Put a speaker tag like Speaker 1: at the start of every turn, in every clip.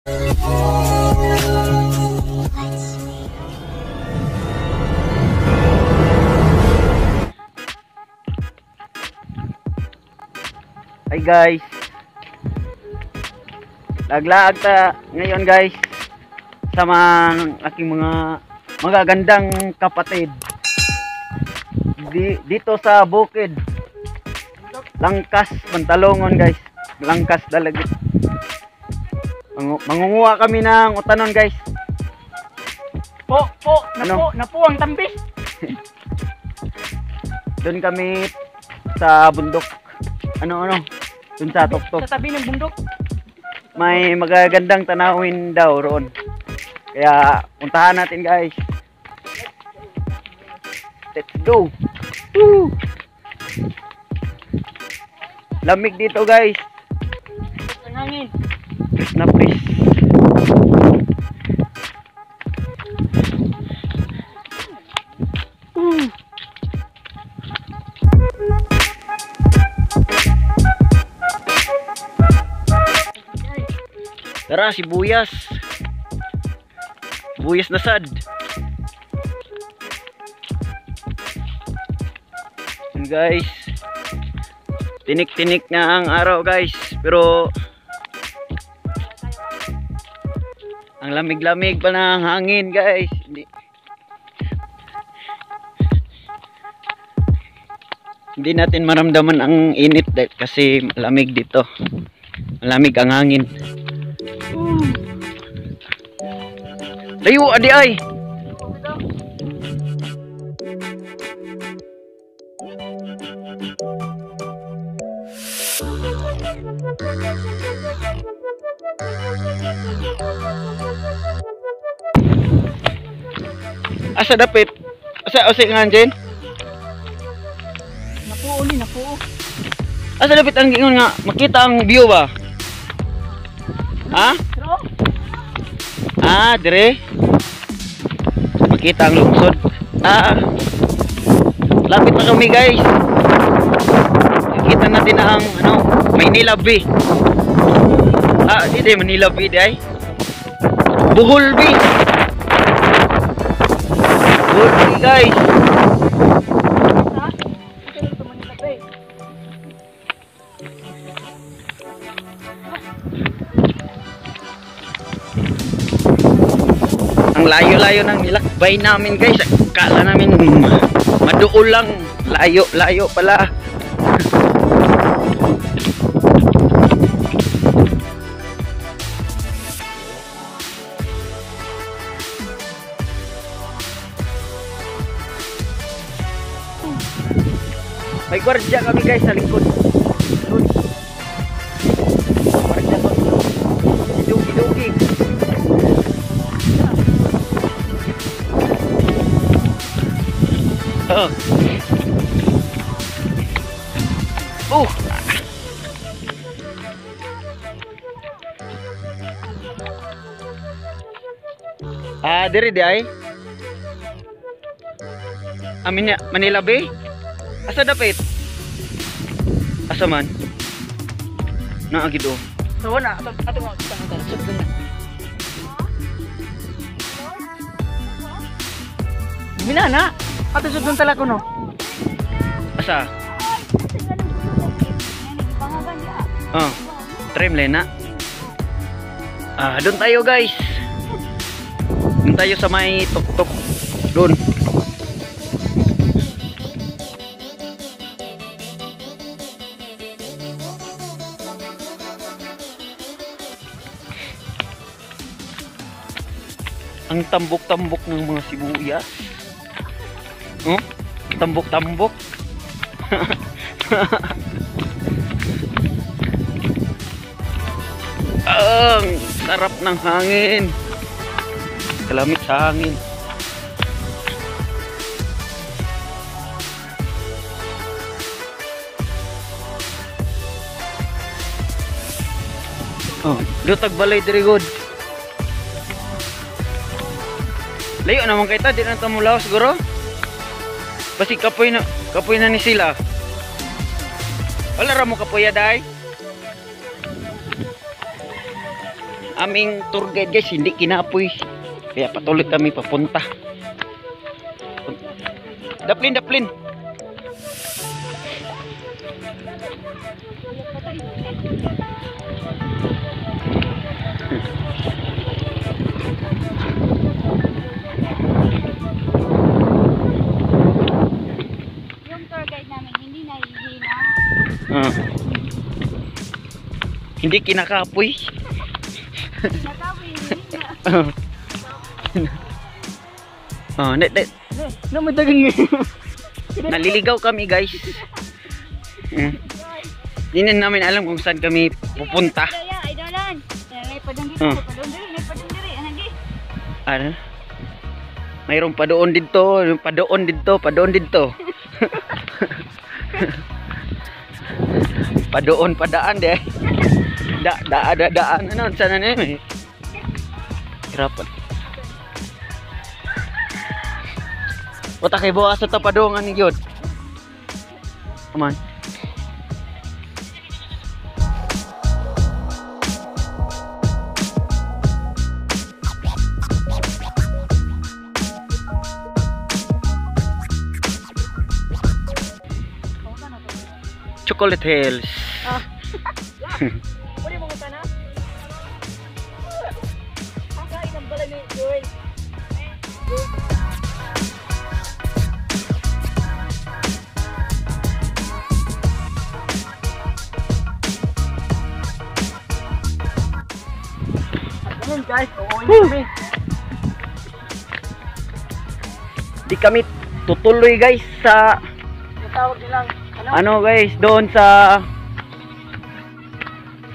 Speaker 1: Hi guys, laglaag ta ngayon guys sa mga aking mga magagandang kapatid dito sa bukid Langkas, Pantalongon guys. Langkas Dalagit. Mangunguha kami ng utanon guys.
Speaker 2: Napo ang tambis.
Speaker 1: Doon kami sa bundok. Ano? Doon sa tuktok.
Speaker 2: Sa tabi ng bundok.
Speaker 1: May magagandang tanawin daw roon. Kaya puntahan natin guys. Let's go. Woo! Lamig dito guys.
Speaker 2: Ang hangin.
Speaker 1: Fresh na fresh. Tara, sibuyas. Sibuyas na sad. And guys, tinik-tinik na ang araw guys. Pero ang lamig-lamig pa ng hangin guys. Hindi natin maramdaman ang init kasi malamig dito. Malamig ang hangin. Layo adi ay. Asa dapit? Asa nga dyan?
Speaker 2: Napuo.
Speaker 1: Asa dapit ang gingon nga makita ang view ba? Ha? Dire. Makita ang lungsod. Lapit na kami guys. Makita natin na ang Maynila Bay. Hindi Manila Bay ay. Bohol Bay. Bohol Bay guys. Ang layo-layo ng nilakbay namin guys. Akala namin maduol lang. Layo pala. May gwardiya kami guys sa likod. Gwardiya ko. Dugi-dugi. Diri di ay. Manila Bay. Asa dapit? Asa man? Naagi do.
Speaker 2: So na ato mo sudon na. Minana, ato sudon tala ko no.
Speaker 1: Asa? Trimlena. Doon tayo guys. Doon tayo sa may tuktok. Doon. Ang tambok-tambok ng mga sibuyas. Tambok-tambok. Ang sarap ng hangin. Kalamit sa hangin. Lutag balay diri god. Layo naman kay ta, di na tamulaw siguro. Basi kapoy na ni sila. Wala ra mo kapoy day. aming tour guide guys hindi kinapoy. Kaya patuloy kami papunta. Daplin, daplin.
Speaker 3: Yung tour guide namin hindi nahihina.
Speaker 1: Hindi kinakapoy.
Speaker 3: Nakawihina.
Speaker 2: May dagang
Speaker 1: Naliligaw kami guys. Hindi na namin alam kung saan kami pupunta.
Speaker 3: Kaya, idolan. May padang dito,
Speaker 1: Hmm.
Speaker 3: padang diri, may padang diri. Anagi.
Speaker 1: Ano? Mayroong padoon dito, padoon dito, padoon dito. Padoon padaan deh. Daan ano sana na yun eh. Hirapan. Wata kay bawa sa tapadongan ni gyud. Aman. Chocolate Hills.
Speaker 2: Pwede mo na? Kakain ang bala ni Joel. Ayun guys, uuwi kami.
Speaker 1: Di kami tutuloy guys sa
Speaker 2: Yung tawag nilang,
Speaker 1: ano guys doon sa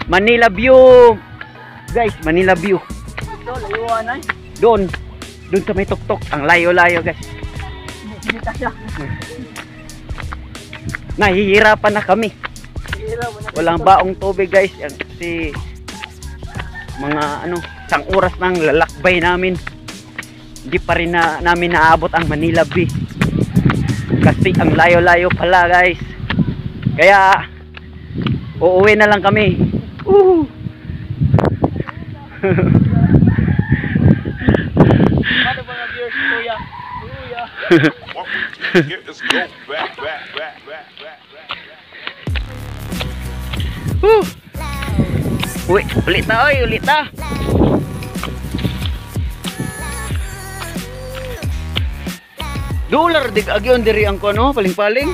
Speaker 1: Manila View. Guys, Manila View.
Speaker 2: Ito, layuan ay.
Speaker 1: Doon sa may tuktok. Ang layo-layo guys.
Speaker 2: Hindi tayo.
Speaker 1: Nahihirapan na kami.
Speaker 2: Hihiraw mo na.
Speaker 1: Walang baong tubig guys. Kasi mga ano, isang oras nang lalakbay namin. Hindi pa rin namin naabot ang Manila Bay. Kasi ang layo-layo pala guys. Kaya uuwi na lang kami.
Speaker 2: Paano mga viewers, kuya? Kuya.
Speaker 4: Let's go back, back, back, back, back, back.
Speaker 1: Uy, ulit na oy, ulit na. Dollar dig agyon diri ang kono, paling-paling.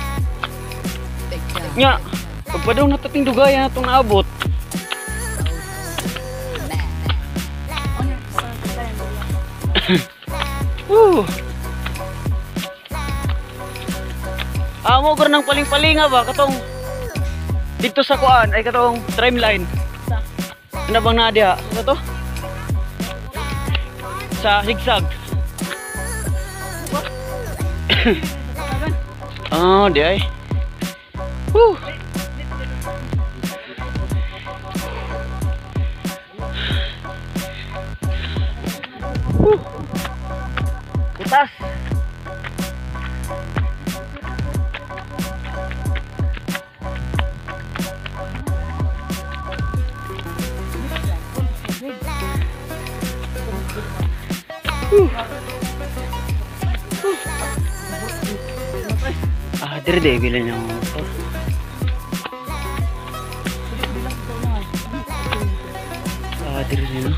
Speaker 1: Nya, pagpadaw na tating dugaya natong naabot. Amo gor nang paling-palinga ba katong dito sa kuan ay katong trimline. Ano bang nadia? Ano to? Sa zigzag. Oh, di ay. Woo. Putas. Diri deh bilang yang motor. Diri deh.